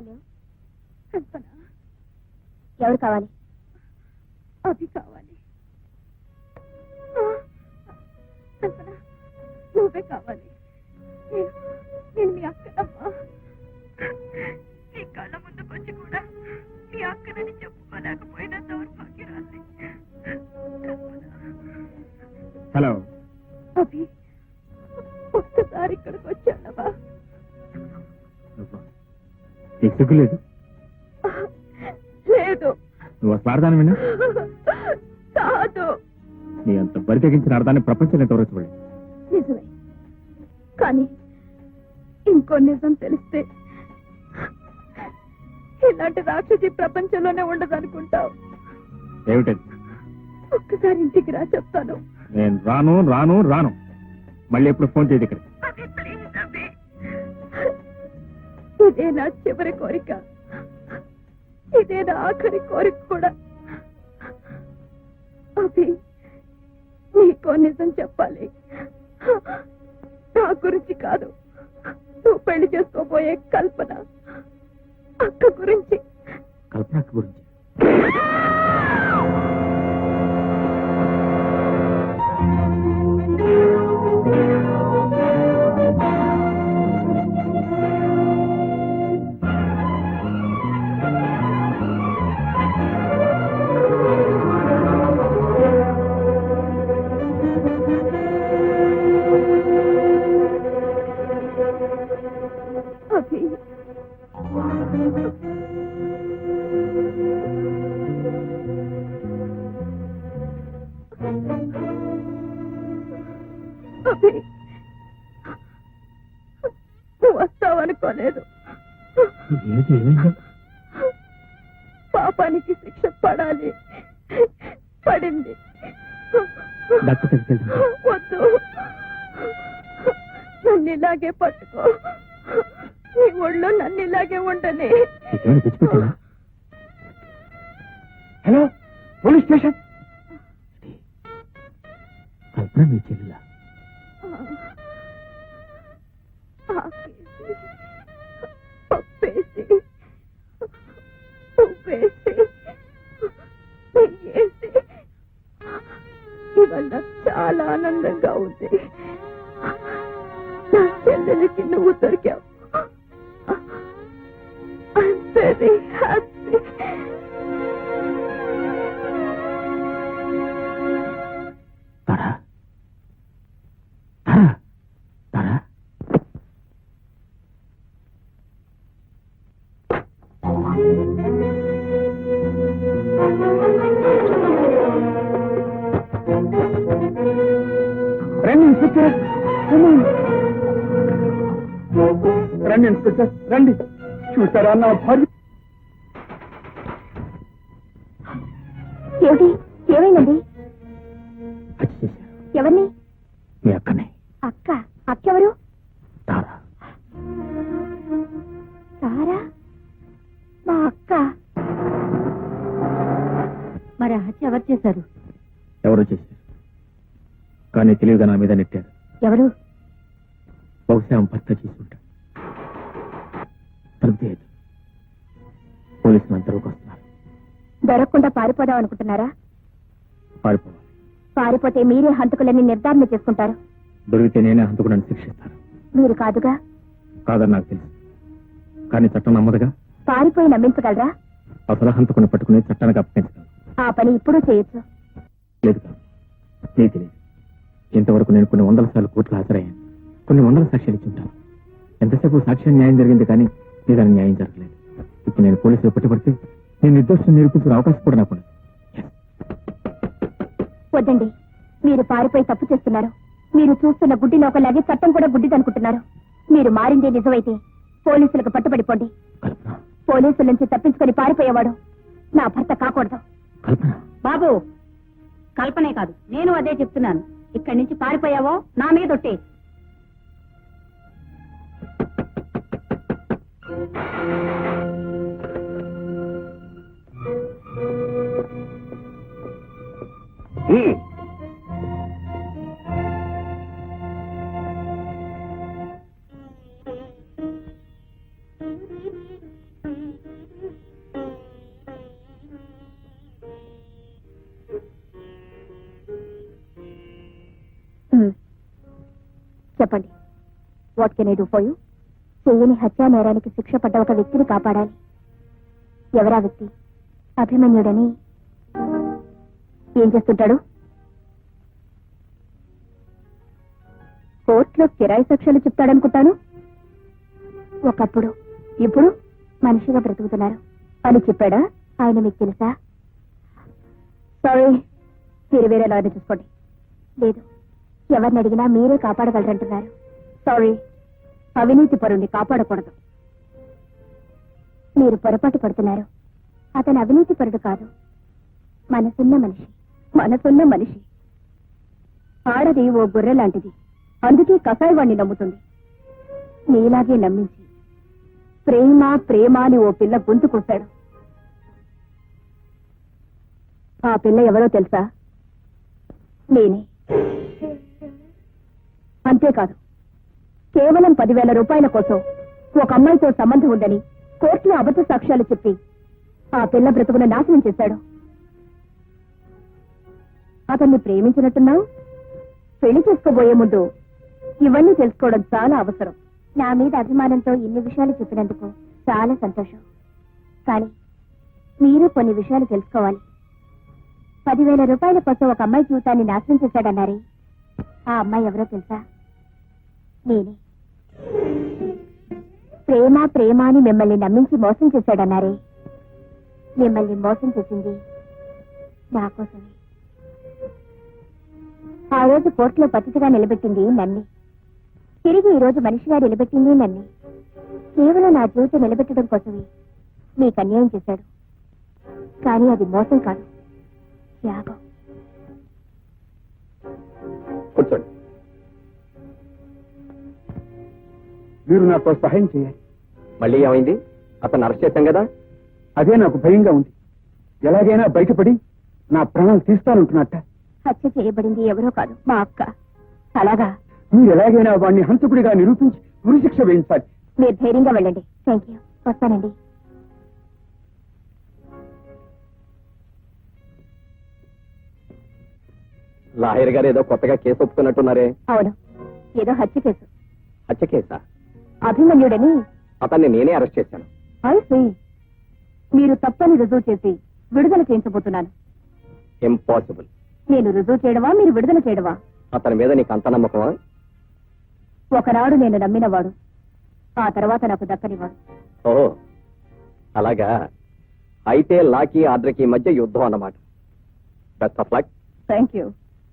చెప్పలేవు? ఎవరు కావాలి? అది కావాలి. నువ్వే కావాలి. నేను మీ అక్కనమ్మా. నీ కళ్ళ ముందుకొచ్చి కూడా మీ అక్కనని చెప్పుకోలేకపోయినా దౌర్భాగ్యరాలి. హలో అభి, ఒక్కసారి ఇక్కడికి వచ్చాడవా? నీకు సిగ్గు లేదు? లేదు. నువ్వు స్వార్థాన్ని విన్నా కాదు. నీ అంత బరి తెగించిన అర్థాన్ని ప్రపంచం ఎంతవరకు చూడలేదు. నిజమే, కానీ ఇంకో నిజం తెలిస్తే ఇలాంటి రాక్షసి ప్రపంచంలోనే ఉండదనుకుంటావు. ఏమిటది? ఒక్కసారి ఇంటికి రా, చెప్తాను. నేను రాను రాను రాను. మళ్ళీ ఎప్పుడు ఫోన్ చేయదు ఇక్కడ. ఇదే నా చివరి కోరిక, ఇదే నా ఆఖరి కోరిక కూడా. అభి, నీకో నిజం చెప్పాలి. నా గురించి కాదు, నువ్వు పెళ్లి చేసుకోబోయే కల్పన అక్క గురించి. కల్పన అక్క గురించి? అభి, అభి, నువ్వు వస్తావనుకోలేదు. పాపానికి శిక్ష పడాలి, పడింది. వద్దు, నన్ను ఇలాగే పట్టుకో. నీ ఒళ్ళో నన్ను ఇలాగే ఉండని. Hello, police station. కల్పన మీ చెల్లిలా? పప్పేసి ఉప్పేసి నెయ్యేసి ఇవాళ చాలా ఆనందంగా ఉంది. నా చెల్లెలకి నువ్వు దొరికావు. I'm very happy. తారా, తారా, తారా. రండి ఇన్స్పెక్టర్, రండి ఇన్స్పెక్టర్, రండి. చూసారా నా భార్య? ఏమిటి? ఏమైందండి? హత్య చేశారు. ఎవరిని? మీ అక్కనే. అక్క? అక్కెవరు? తారా. సారా? మా అక్క? మరి ఆ హత్య ఎవరు చేశారు? ఎవరో చేశారు, కానీ తెలివిగా నా మీద నెట్టారు. ఎవరు? బహుశా భర్త చేసుకుంటాడు. తలుపుతీయదు. పోలీసులు అంతలోకి వస్తున్నారు. దొరకకుండా పారిపోదాం అనుకుంటున్నారా? పారిపోవాలి. పారిపోతే మీరే హంతకులని నిర్ధారణ చేసుకుంటారు. దొరికితే నేనే హంతకుడని శిక్షిస్తాను. మీరు కాదుగా? కాదని నాకు తెలుసు, కానీ చట్టం నమ్మదుగా. పారిపోయి నమ్మించగలరా? అసలు హంతకుని పట్టుకుని చట్టానికి అప్పగించగలను. ఆ పని ఇప్పుడు చేయొచ్చు. లేదు కాదు, నీకు తెలియదు. ఇంతవరకు నేను కొన్ని వందల సార్లు కోర్టులో హాజరయ్యాను. కొన్ని వందల సాక్ష్యాలు ఇచ్చి ఉంటాను. ఎంతసేపు సాక్ష్యం న్యాయం జరిగింది, కానీ నిజాన్ని న్యాయం జరగలేదు. ఇప్పుడు నేను పోలీసులు పట్టుబడితే నేను నిర్దోషం నిరూపించుకునే అవకాశం కూడా నాకు ఉండదు. వద్దండి, మీరు పారిపోయి తప్పు చేస్తున్నారు. మీరు చూస్తున్న గుడ్డి నౌకలాగే చట్టం కూడా గుడ్డిదనుకుంటున్నారు. మీరు మారిందే నిజమైతే పోలీసులకు పట్టుబడిపోండి. పోలీసుల నుంచి తప్పించుకొని పారిపోయేవాడు నా భర్త కాకూడదు. బాబు, కల్పనే కాదు, నేను అదే చెప్తున్నాను. ఇక్కడి నుంచి పారిపోయావో నా మీద ఒట్టే. చెప్పండి, what can I do for you? చెయ్యని హత్యా నేరానికి శిక్ష పడ్డ ఒక వ్యక్తిని కాపాడాలి. ఎవరా వ్యక్తి? అభిమన్యుడని. ఏం చేస్తుంటాడు? కోర్టులో కిరాయి సాక్ష్యాలు చెప్తాడనుకుంటాను. ఒకప్పుడు, ఇప్పుడు మనిషిగా బ్రతుకుతున్నారు అని చెప్పాడా? ఆయన మీకు తెలుసా? సారీ, మీరు వేరే లాయర్ని చూసుకోండి. లేదు, ఎవరిని అడిగినా మీరే కాపాడగలరంటున్నారు. సారీ, అవినీతి పరుణ్ణి కాపాడకూడదు. మీరు పొరపాటు పడుతున్నారు. అతను అవినీతి పరుడు కాదు, మనసున్న మనిషి. మనసున్న మనిషి. ఆడది ఓ గొర్రె లాంటిది, అందుకే కసాయివాణ్ణి నమ్ముతుంది. నీలాగే నమ్మించి ప్రేమ ప్రేమ అని ఓ పిల్ల గొంతు కోశాడు. ఆ పిల్ల ఎవరో తెలుసా? నేనే. అంతేకాదు, కేవలం 10,000 రూపాయల కోసం ఒక అమ్మాయితో సంబంధం ఉందని కోర్టులో అబద్ధ సాక్ష్యాలు చెప్పి ఆ పిల్ల బ్రతుకును నాశనం చేశాడు. అతన్ని ప్రేమించినట్టున్నావు. పెళ్లి చేసుకోబోయే ముందు ఇవన్నీ తెలుసుకోవడం చాలా అవసరం. నా మీద అభిమానంతో ఇన్ని విషయాలు చెప్పినందుకు చాలా సంతోషం. కానీ మీరు కొన్ని విషయాలు తెలుసుకోవాలి. 10,000 రూపాయల కోసం ఒక అమ్మాయి జీవితాన్ని నాశనం చేశాడన్నారే, ఆ అమ్మాయి ఎవరో తెలుసా? నేనే. ప్రేమ ప్రేమ అని మిమ్మల్ని నమ్మించి మోసం చేశాడన్నారే, మిమ్మల్ని మోసం చేసింది నా కోసమే. ఆ రోజు కోర్టులో పతితిగా నిలబెట్టింది నన్ను. తిరిగి ఈ రోజు మనిషిగా నిలబెట్టింది నన్ను. కేవలం నా జీవితం నిలబెట్టడం కోసమే మీకు అన్యాయం చేశాడు. కానీ అది మోసం కాదు, త్యాగం. కూర్చోండి. మీరు నాకు సహాయం చేయాలి. మళ్ళీ ఏమైంది? అతను అరెస్ట్ చేశాం కదా. అదే నాకు భయంగా ఉంది. ఎలాగైనా బయటపడి నా ప్రాణాలు తీస్తానంటున్నట్ట. హత్య చేయబడింది ఎవరో కాదు, మా అక్క. అలాగా? మీరు ఎలాగైనా వాడిని హంతకుడిగా నిరూపించి ఉరిశిక్ష వేయించాలి. మీరు ధైర్యంగా వెళ్ళండి. Thank you. వస్తానండి. లాయర్ గారు ఏదో కొత్తగా కేసు ఒప్పుకున్నట్టున్నారే. అవును, ఏదో హత్య కేసు. హత్య కేసా? అభిమన్యుడని. అతన్ని నేనే అరెస్ట్ చేశాను. అయితే మీరు తప్పని రుజువు చేసి విడుదల చేయించబోతున్నాను. ఇంపాసిబుల్. నేను రుజువు చేయడమా, మీరు విడుదల చేయడమా? అతని మీద నీకు అంత నమ్మకమా? ఒకనాడు నేను నమ్మినవాడు, ఆ తర్వాత నాకు దక్కనివాడు. ఓహో, అలాగా. అయితే లాకి ఆర్డర్కి మధ్య యుద్ధం అన్నమాట. Best of luck. Thank you.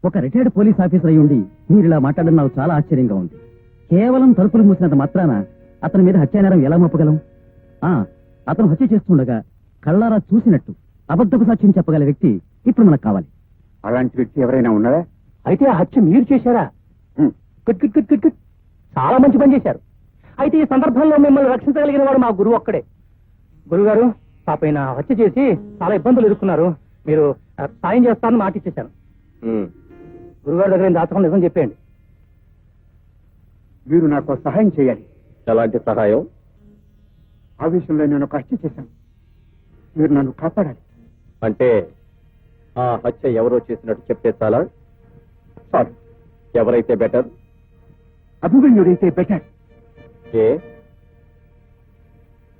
ఒక రిటైర్డ్ పోలీస్ ఆఫీసర్ అయి ఉండి మీరు ఇలా మాట్లాడడం నాకు చాలా ఆశ్చర్యంగా ఉంది. కేవలం తలుపులు మూసినంత మాత్రాన అతని మీద హత్యానేరం ఎలా మోపగలం? అతను హత్య చేస్తుండగా కళ్ళారా చూసినట్టు అబద్ధపు సాక్ష్యం చెప్పగల వ్యక్తి ఇప్పుడు మనకు కావాలి. అలాంటి వ్యక్తి ఎవరైనా ఉన్నారా? అయితే ఆ హత్య మీరు చేశారా? Good good good good good. చాలా మంచి పని చేశారు. అయితే ఈ సందర్భంలో మిమ్మల్ని రక్షించగలిగిన వాడు మా గురువు ఒక్కడే. గురుగారు, పాపైన హత్య చేసి చాలా ఇబ్బందులు ఎదుర్కొన్నారు. మీరు సాయం చేస్తారని మాట ఇచ్చేశాను. గురుగారి దగ్గర దాచకుండా నిజం చెప్పేయండి. మీరు నాకు సహాయం చేయాలి. ఎలాంటి సహాయం? ఆ విషయంలో నేను ఒక హత్య చేశాను. మీరు నన్ను కాపాడాలి. అంటే ఆ హత్య ఎవరో చేసినట్టు చెప్తే చాలా? సార్, ఎవరైతే బెటర్? అభిమన్యుడైతే బెటర్. ఏ?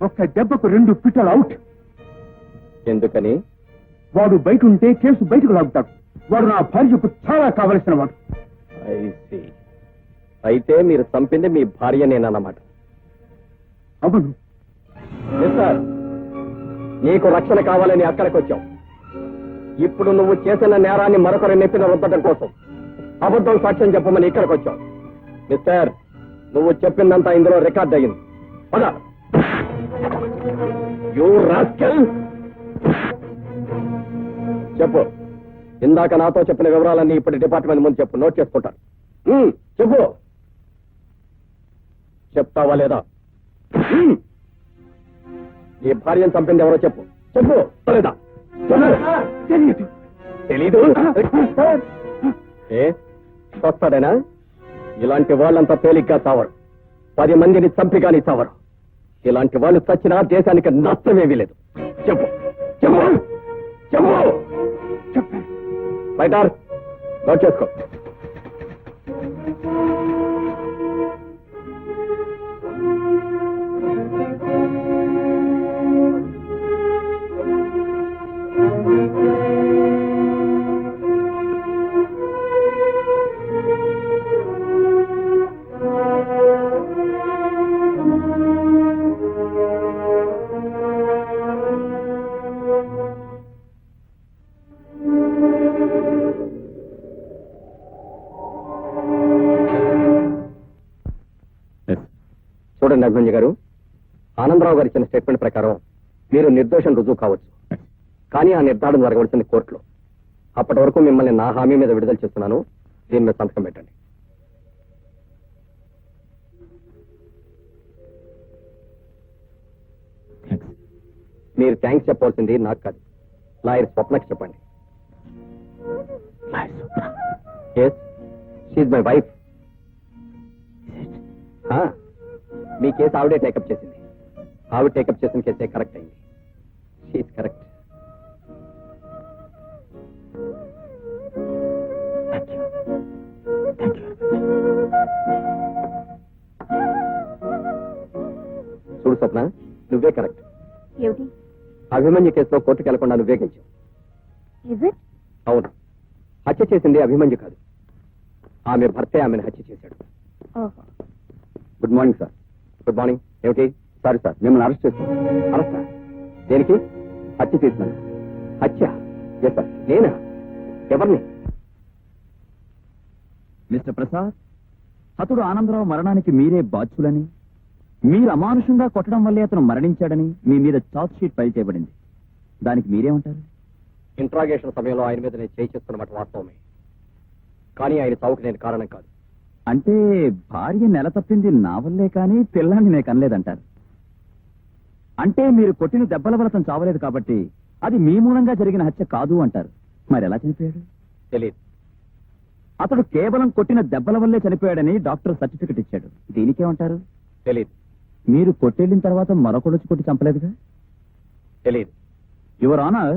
ఒక్క దెబ్బకు 2 పిట్టలు అవుట్. ఎందుకని? వాడు బయట ఉంటే కేసు బయటకు లాగుతాడు. వాడు నా భార్యకు చాలా కావలసిన వాడు. అయితే మీరు చంపింది మీ భార్యనేనన్నమాట. అవును సార్. నీకు రక్షణ కావాలని అక్కడికి వచ్చావు. ఇప్పుడు నువ్వు చేసిన నేరాన్ని మరొకరి నెప్పిన రుద్దడం కోసం అబద్ధం సాక్ష్యం చెప్పమని ఇక్కడికి వచ్చావు. మిస్టర్, నువ్వు చెప్పిందంతా ఇందులో రికార్డ్ అయ్యింది. పద. You rascal. చెప్పు. ఇందాక నాతో చెప్పిన వివరాలన్నీ ఇప్పుడు డిపార్ట్మెంట్ ముందు చెప్పు. నోట్ చేసుకుంటాను. చెప్పు. చెప్తావా లేదా? ఈ భార్యను చంపింది ఎవరో చెప్పు. చెప్పు లేదా? తెలీదు. ఏ వస్తాడేనా? ఇలాంటి వాళ్ళంతా తేలిగ్గా చావరు. 10 మందిని చంపి కానీ చావరు. ఇలాంటి వాళ్ళు చచ్చినా దేశానికి నష్టమేమీ లేదు. చెప్పు చెప్పు చెప్పు. బయట నోట్ చేసుకో. చూడండి అభిమన్యు గారు, ఆనందరావు గారు ఇచ్చిన స్టేట్మెంట్ ప్రకారం మీరు నిర్దోషం రుజువు కావచ్చు, కానీ ఆ నిర్ధారణ జరగవలసింది కోర్టులో. అప్పటి వరకు మిమ్మల్ని నా హామీ మీద విడుదల చేస్తున్నాను. దీని మీద సంతకం పెట్టండి. థ్యాంక్స్. మీరు థ్యాంక్స్ చెప్పాల్సింది నాకు కాదు, లాయర్ స్వప్నకి చెప్పండి. Lawyer Swapna. Yes, she's my wife. మీ కేసు ఆవిడే టేకప్ చేసింది. ఆవిడ టేకప్ చేసిన కేసే కరెక్ట్ అయింది. She's correct. Thank you. Thank you చూడు స్వప్న, నువ్వే కరెక్ట్. ఏమిటి? అభిమన్యు కేసులో కోర్టుకు వెళ్లకుండా నువ్వే గెలిచావు. Is it? అవును, హత్య చేసింది అభిమన్యు కాదు, ఆమె భర్తే ఆమెను హత్య చేశాడు. ఓహో. Good morning sir. Good morning. ఏమిటి? సారీ సార్, మిమ్మల్ని అరెస్ట్ చేస్తాను. అరెస్టా? దేనికి? హత్య చేసినాను. హత్య? Yes sir. నేనా? ఎవరిని? మిస్టర్ ప్రసాద్, అతడు ఆనందరావు మరణానికి మీరే బాధ్యులని, మీరు అమానుషంగా కొట్టడం వల్లే అతను మరణించాడని మీ మీద చార్జ్ షీట్ ఫైల్ చేయబడింది. దానికి మీరేమంటారు? ఇంట్రాగేషన్ సమయంలో ఆయన మీద నేను చేస్తున్నమాట వాస్తవమే, కానీ ఆయన చావుకు నేను కారణం కాదు. అంటే భార్య నెల తప్పింది నా వల్లే కానీ పిల్లాన్ని నేను కనలేదంటారు. అంటే మీరు కొట్టిన దెబ్బల వల్ల అతను చావలేదు కాబట్టి అది మీ మూలంగా జరిగిన హత్య కాదు అంటారు. మరి ఎలా చనిపోయాడు? తెలియదు. అతడు కేవలం కొట్టిన దెబ్బల వల్లే చనిపోయాడని డాక్టర్ సర్టిఫికెట్ ఇచ్చాడు. దీనికేమంటారు? తెలియదు. మీరు కొట్టెళ్ళిన తర్వాత మరొకడు వచ్చి కొట్టి చంపలేదుగా? తెలియదు. యువర్ ఆనర్,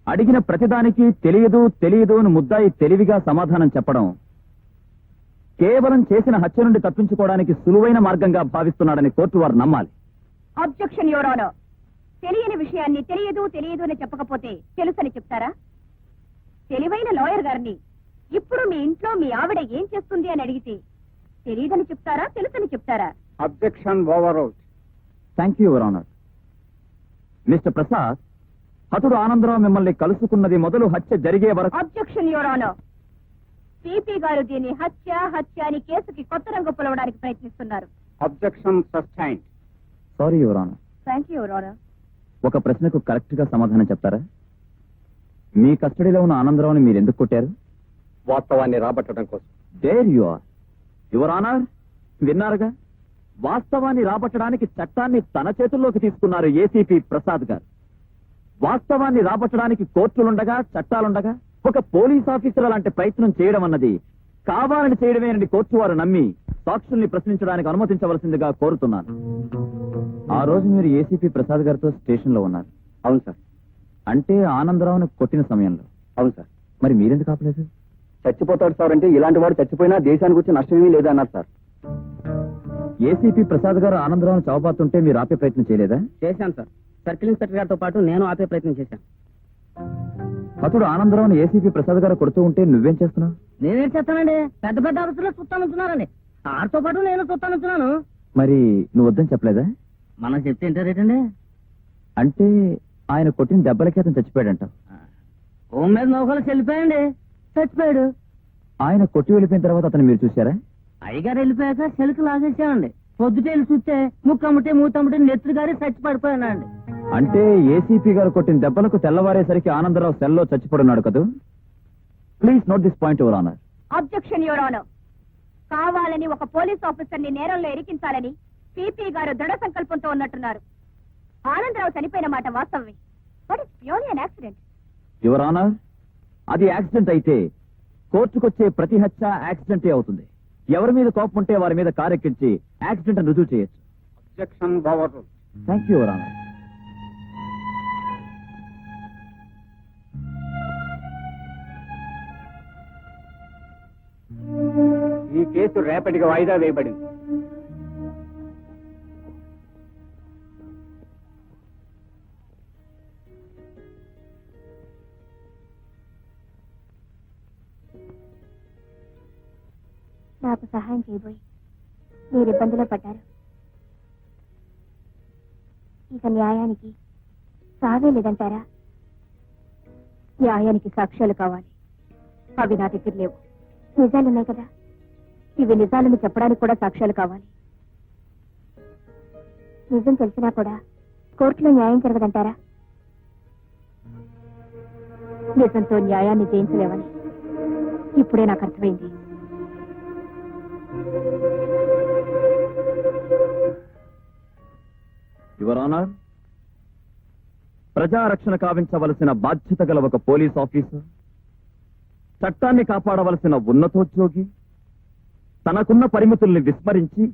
అడిగిన ప్రతిదానికి తెలియదు తెలియదు అని ముద్దాయి తెలివిగా సమాధానం చెప్పడం కేవలం చేసిన హత్య నుండి తప్పించుకోవడానికి సులువైన మార్గంగా భావిస్తున్నాడని కోర్టు వారు నమ్మాలి. Objection your honour. తెలియని విషయాన్ని తెలియదు తెలియదు అని చెప్పకపోతే తెలుసని చెప్తారా? తెలివైన లాయర్ గారిని ఇప్పుడు మీ ఇంట్లో మీ ఆవిడ ఏం చేస్తుంది అని అడిగితే తెలియదని చెప్తారా, తెలుసని చెప్తారా? Objection over. Thank you your honour. Mister Prasad, అతడు ఆనందరావు మిమ్మల్ని కలుసుకున్నది మొదలు హత్య జరిగే వరకు. Objection your honour. సిపి గారు దీన్ని హత్య అని కేసుకి కొత్త రంగు పొలవడానికి ప్రయత్నిస్తున్నారు. Objection sustained. Sorry your honour. Thank you your honour. ఒక ప్రశ్నకు కరెక్ట్ గా సమాధానం చెప్తారా? మీ కస్టడీలో ఉన్న ఆనందరావుని మీరు ఎందుకు కొట్టారు? వాస్తవాన్ని రాబట్టడం కోసం. There you are. Your honour, విన్నారుగా, వాస్తవాన్ని రాబట్టడానికి చట్టాన్ని తన చేతుల్లోకి తీసుకున్నారు ఏసీపీ ప్రసాద్ గారు. వాస్తవాన్ని రాబట్టడానికి కోర్టులుండగా చట్టాలుండగా ఒక పోలీస్ ఆఫీసర్ అలాంటి ప్రయత్నం చేయడం అన్నది కావాలని చేయడమేనని కోర్టు వారు నమ్మి సాక్షుల్ని ప్రశ్నించడానికి అనుమతించవలసిందిగా కోరుతున్నాను. ఆ రోజు మీరు ఏసీపీ ప్రసాద్ గారితో స్టేషన్ లో ఉన్నారు. అవును సార్. అంటే ఆనందరావును కొట్టిన సమయంలో. అవును సార్. మరి మీరెందుకు ఆపలేదు? చచ్చిపోతాడు సార్ అంటే ఇలాంటి వాడు చచ్చిపోయినా దేశానికి వచ్చి నష్టమేమీ లేదన్నారు సార్. ఏసీపీ ప్రసాద్ గారు ఆనందరావును చావబాతుంటే మీరు ఆపే ప్రయత్నం చేయలేదా? చేశాను సార్. సర్కిల్ ఇన్స్పెక్టర్ గారితో పాటు నేను ఆపే ప్రయత్నం చేశాను. అతడు ఆనందరావును ఏసీపీ ప్రసాద్ గారు కొడుతూ ఉంటే నువ్వేం చేస్తున్నావు? నేనేం చేస్తానండి, పెద్ద పెద్ద ఆఫీసులో చూస్తానున్నారండి. ఆడితో పాటు నేను చూస్తానున్నాను. మరి నువ్వు వద్దని చెప్పలేదా? మనం చెప్తే ఏంటండి? అంటే ఆయన కొట్టిన దెబ్బలకి అతను చచ్చిపోయాడంట. హోమ్ మీద నౌకలు చెల్లిపోయండి, చచ్చిపోయాడు. ఆయన కొట్టి వెళ్ళిపోయిన తర్వాత అతను మీరు చూశారా? అయ్యగారు వెళ్ళిపోయాక చెలుకు లాగేసామండి. పొద్దుటేళ్ళు చూస్తే ముక్కమ్మటే మూతమ్మటే నెత్తురు గారి చచ్చి పడిపోయానండి. అంటే ఏసీపీ గారు కొట్టిన దెబ్బలకు తెల్లవారేసరికి ఆనందరావు సెల్లో చచ్చిపడున్నాడు కదా? Please note this point your honour. Objection your honour. కావాలని ఒక పోలీస్ ఆఫీసర్ ని నేరంలో ఇరికించాలని సిపి గారు దృఢ సంకల్పంతో ఉన్నట్టున్నారు. ఆనందరావు చనిపోయిన మాట వాస్తవమే, but it's purely an accident. Your honour, అది యాక్సిడెంట్ అయితే కోర్టుకొచ్చే ప్రతి హత్య యాక్సిడెంటే అవుతుంది. ఎవరి మీద కోపం ఉంటే వారి మీద కారెక్కించి యాక్సిడెంట్ అని రుజువు చేయొచ్చు. Objection over. Thank you your honour. ఈ కేసు రేపటికి వాయిదా వేయబడింది. నాకు సహాయం చేయబోయి మీరు ఇబ్బందిలో పడ్డారు. ఇక న్యాయానికి సాగే లేదంటారా? న్యాయానికి సాక్ష్యాలు కావాలి. అవి నా దగ్గర లేవు. నిజాలున్నాయి కదా, ఇవి నిజాలను చెప్పడానికి కూడా సాక్ష్యాలు కావాలి. నిజం తెలిసినా కూడా కోర్టులో న్యాయం జరగదంటారా? నిజంతో న్యాయాన్ని జయించలేవని ఇప్పుడే నాకు అర్థమైంది. యువర్ ఆనర్, ప్రజారక్షణ కావించవలసిన బాధ్యత గల ఒక పోలీస్ ఆఫీసర్, చట్టాన్ని కాపాడవలసిన ఉన్నతోద్యోగి తనకున్న పరిమితుల్ని విస్మరించి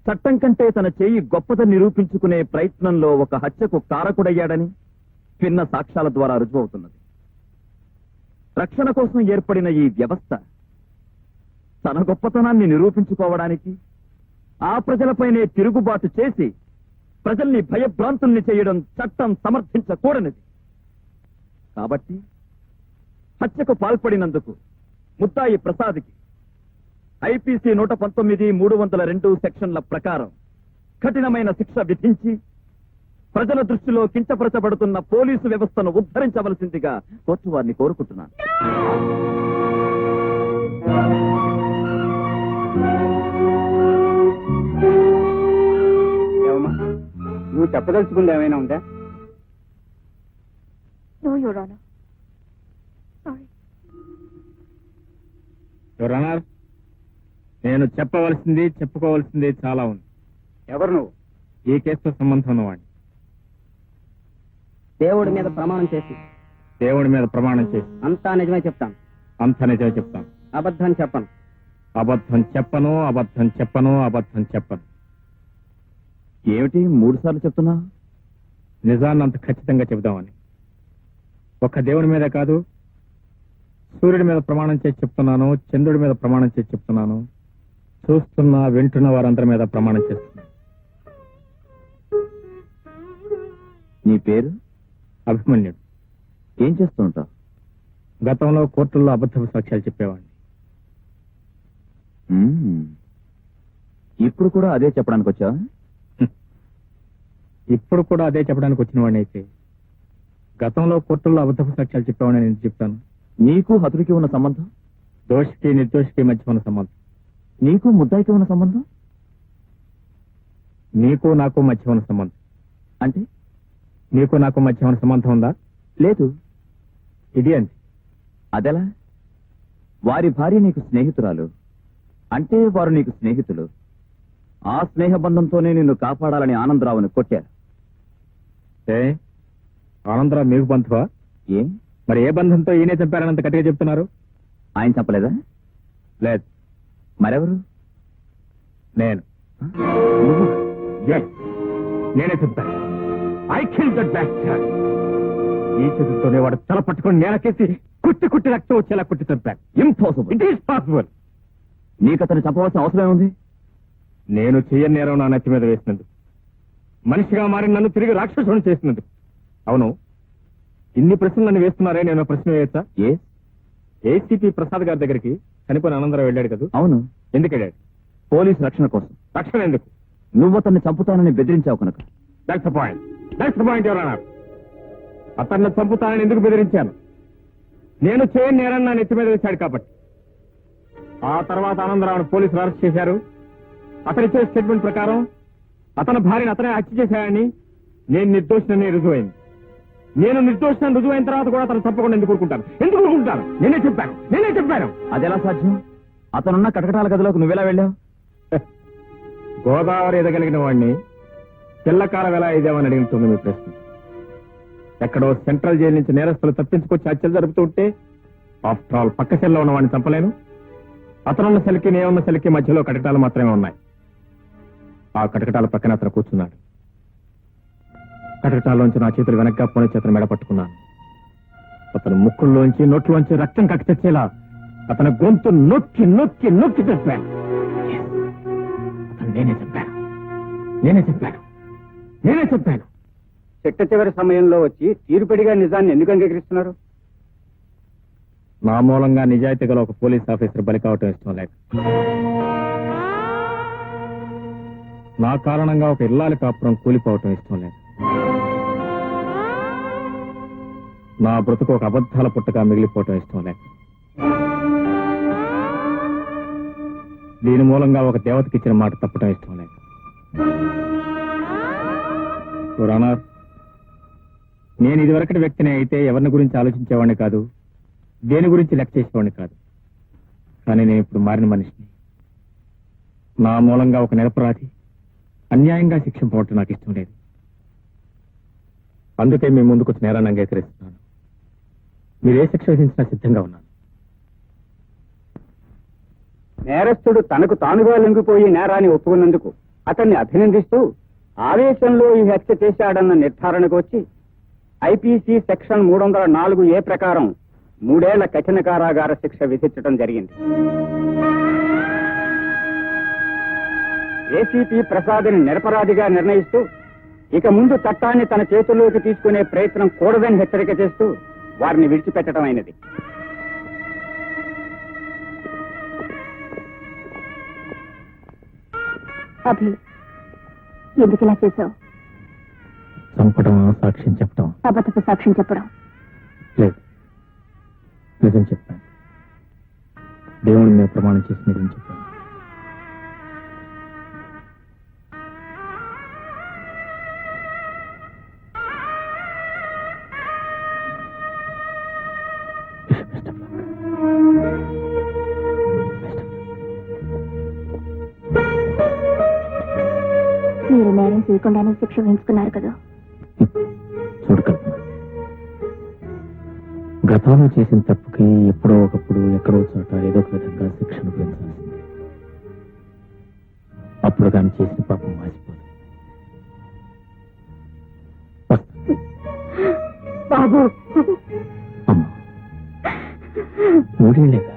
చట్టం కంటే తన చేయి గొప్పదని నిరూపించుకునే ప్రయత్నంలో ఒక హత్యకు కారకుడయ్యాడని భిన్న సాక్ష్యాల ద్వారా రుజువవుతున్నది. రక్షణ కోసం ఏర్పడిన ఈ వ్యవస్థ తన గొప్పతనాన్ని నిరూపించుకోవడానికి ఆ ప్రజలపైనే తిరుగుబాటు చేసి ప్రజల్ని భయభ్రాంతుల్ని చేయడం చట్టం సమర్థించకూడనిది. కాబట్టి హత్యకు పాల్పడినందుకు ముద్దాయి ప్రసాద్కి ఐపీసీ 119(302) సెక్షన్ల ప్రకారం కఠినమైన శిక్ష విధించి ప్రజల దృష్టిలో కించపరచబడుతున్న పోలీసు వ్యవస్థను ఉద్ధరించవలసిందిగా కోర్టు వారిని కోరుకుంటున్నాను. నువ్వు చెప్పదలుచుకుంది ఏమైనా ఉందా? No your honour. Sorry. Your honour, నేను చెప్పవలసింది చెప్పుకోవాల్సింది చాలా ఉంది. ఎవరు నువ్వు? ఈ కేసుతో సంబంధం ఉన్నవాడిని. దేవుడి మీద ప్రమాణం చేసి దేవుడి మీద ప్రమాణం చేసి అంతా నిజమే చెప్తాను, అంత నిజమే చెప్తాను. అబద్ధం చెప్పను. అబద్ధం చెప్పను, అబద్ధం చెప్పను, అబద్ధం చెప్పను. ఏమిటి 3 సార్లు చెప్తున్నా? నిజాన్ని అంత ఖచ్చితంగా చెబుదామని. ఒక్క దేవుడి మీద కాదు, సూర్యుడి మీద ప్రమాణం చేసి చెప్తున్నాను, చంద్రుడి మీద ప్రమాణం చేసి చెప్తున్నాను, చూస్తున్న వింటున్న వారందరి మీద ప్రమాణం చేస్తున్నాను. నీ పేరు? అభిమన్యుడు. ఏం చేస్తూ ఉంటావు? గతంలో కోర్టుల్లో అబద్ధపు సాక్ష్యాలు చెప్పేవాడిని. ఇప్పుడు కూడా అదే చెప్పడానికి వచ్చా? ఇప్పుడు కూడా అదే చెప్పడానికి వచ్చిన వాడిని అయితే గతంలో కోర్టుల్లో అబద్ధపు సాక్ష్యాలు చెప్పేవాడిని నేను చెప్తాను. నీకు హతుడికి ఉన్న సంబంధం? దోషికి నిర్దోషికి మధ్య ఉన్న సంబంధం. నీకు ముద్దాయికి ఉన్న సంబంధం? నీకు నాకు మధ్య ఉన్న సంబంధం. అంటే నీకు నాకు మధ్య ఉన్న సంబంధం ఉందా? లేదు. ఇది అంతే. అదెలా? వారి భార్య నీకు స్నేహితురాలు అంటే వారు నీకు స్నేహితులు. ఆ స్నేహ బంధంతోనే నిన్ను కాపాడాలని ఆనందరావుని కొట్టారు. ఏ ఆనందరావు మీకు బంధువా? ఏ మరి ఏ బంధంతో ఈయనే చంపారనంత గట్టిగా చెప్తున్నారు? ఆయన చెప్పలేదా? లేదు. మరెవరు? నేను. నువ్వు? Yes, నేనే చంపాను. I kill that bastard. ఈ చేతులతోనే వాడు తల పట్టుకొని నేలకేసి కుట్టి కుట్టి రక్తం వచ్చేలా కుట్టి చంపాను. ఇంపాసిబుల్. It is possible. నీకు అతను చంపవలసిన అవసరం ఉంది? నేను చెయ్యని నేరం నా నెత్తి మీద వేసినందుకు, మనిషిగా మారి నన్ను తిరిగి రాక్షసుని చేసినందుకు. అవును, ఇన్ని ప్రశ్నలు నన్ను వేస్తున్నారే, నేను ఒక ప్రశ్న వేయచ్చా? ఏ? ఏసీపీ ప్రసాద్ గారి దగ్గరికి చనిపోయిన ఆనందరావు వెళ్ళాడు కదా? అవును. ఎందుకు వెళ్ళాడు? పోలీసు రక్షణ కోసం. రక్షణ ఎందుకు? నువ్వు అతన్ని చంపుతానని బెదిరించావు కనుక. That's the point. That's the point your honour. అతన్ని చంపుతానని ఎందుకు బెదిరించాను? నేను చేయని నేరం నా నెత్తి మీద వేశాడు కాబట్టి. ఆ తర్వాత ఆనందరావును పోలీసులు అరెస్ట్ చేశారు. అతనిచ్చే స్టేట్మెంట్ ప్రకారం అతని భార్యను అతనే హత్య చేశాడని నేను నిర్దోషిని రుజువైంది. నేను నిర్దోషిని రుజువైన తర్వాత కూడా అతను తప్పకుండా ఎందుకు ఊరుకుంటాను? ఎందుకు ఊరుకుంటాను? నేనే చెప్పాను. అదెలా సాధ్యం? అతనున్న కటకటాల గదిలోకి నువ్వెలా వెళ్ళావు? గోదావరి ఎదగలిగిన వాడిని తెల్లకాలం ఎలా ఇదేమని అడుగుతుంది మీ ప్రశ్న. ఎక్కడో సెంట్రల్ జైలు నుంచి నేరస్తులు తప్పించుకొచ్చి హత్యలు జరుపుతూ ఉంటే ఆఫ్టర్ ఆల్ పక్క సెల్లో ఉన్న వాడిని చంపలేను. అతనున్న సెల్కి నేనున్న సెల్కి మధ్యలో కటకటాలు మాత్రమే ఉన్నాయి. ఆ కటకటాల పక్కన అతను కూర్చున్నాడు. కటకటాల్లోంచి నా చేతులు వెనక్గా పోనీ చేతులు మెడ పట్టుకున్నాను. అతను ముక్కుల్లోంచి నోట్లోంచి రక్తం కక్కి తెచ్చేలా అతని గొంతు నొక్కి నొక్కి నొక్కి చెప్పాను. అతను నేనే చెప్పాను. చిట్ట చివరి సమయంలో వచ్చి తీరుపడిగా నిజాన్ని ఎందుకు అంగీకరిస్తున్నారు? నా మూలంగా నిజాయితీ గల ఒక పోలీస్ ఆఫీసర్ బలి కావటం ఇష్టం లేక, నా కారణంగా ఒక ఇల్లాలి కాపురం కూలిపోవటం ఇష్టం లేక, నా బ్రతుకు ఒక అబద్ధాల పుట్టగా మిగిలిపోవటం ఇష్టం లేక, దీని మూలంగా ఒక దేవతకి ఇచ్చిన మాట తప్పటం ఇష్టం లేక, పురాణార్, నేను ఇదివరకటి వ్యక్తిని అయితే ఎవరిని గురించి ఆలోచించేవాడిని కాదు, దేని గురించి లెక్క చేసేవాడిని కాదు. కానీ నేను ఇప్పుడు మారిన మనిషిని. నా మూలంగా ఒక నిరపరాధి అన్యాయంగా శిక్షింపబడటం నాకు ఇష్టం లేదు. అందుకే మీ ముందుకు వచ్చి నేరాన్ని అంగీకరిస్తున్నాను. మీరు ఏ శిక్ష విధించినా సిద్ధంగా ఉన్నాను. నేరస్తుడు తనకు తానుగా లొంగిపోయి నేరాన్ని ఒప్పుకున్నందుకు అతన్ని అభినందిస్తూ ఆవేశంలో ఈ హత్య చేశాడన్న నిర్ధారణకు వచ్చి ఐపీసీ సెక్షన్ 304A ప్రకారం 3 ఏళ్ల కఠిన కారాగార శిక్ష విధించడం జరిగింది. ఏసీపీ ప్రసాద్ని నిరపరాధిగా నిర్ణయిస్తూ ఇక ముందు చట్టాన్ని తన చేతుల్లోకి తీసుకునే ప్రయత్నం కూడదని హెచ్చరిక చేస్తూ వారిని విడిచిపెట్టడం అయినది. అభి, ఎందుకు ఇలా చేశావు? చంపడం, సాక్ష్యం చెప్పడం అబద్ధపు సాక్ష్యం చెప్పడం. లేదు, నిజం చెప్పాను. దేవుని మీద ప్రమాణం చేసి నిజం చెప్పాను. Best of luck. మీరు నేరం చేయకుండానే శిక్ష వేయించుకున్నారు కదా. చూడు కల్పన, గతంలో చేసిన తప్పుకి ఎప్పుడో ఒకప్పుడు ఎక్కడో చోట ఏదో ఒక విధంగా శిక్షను పెంచాల్సింది. అప్పుడు కానీ చేసిన పాపం మాసిపోదు. బాబు, అమ్మా, 3 ఏళ్ళేగా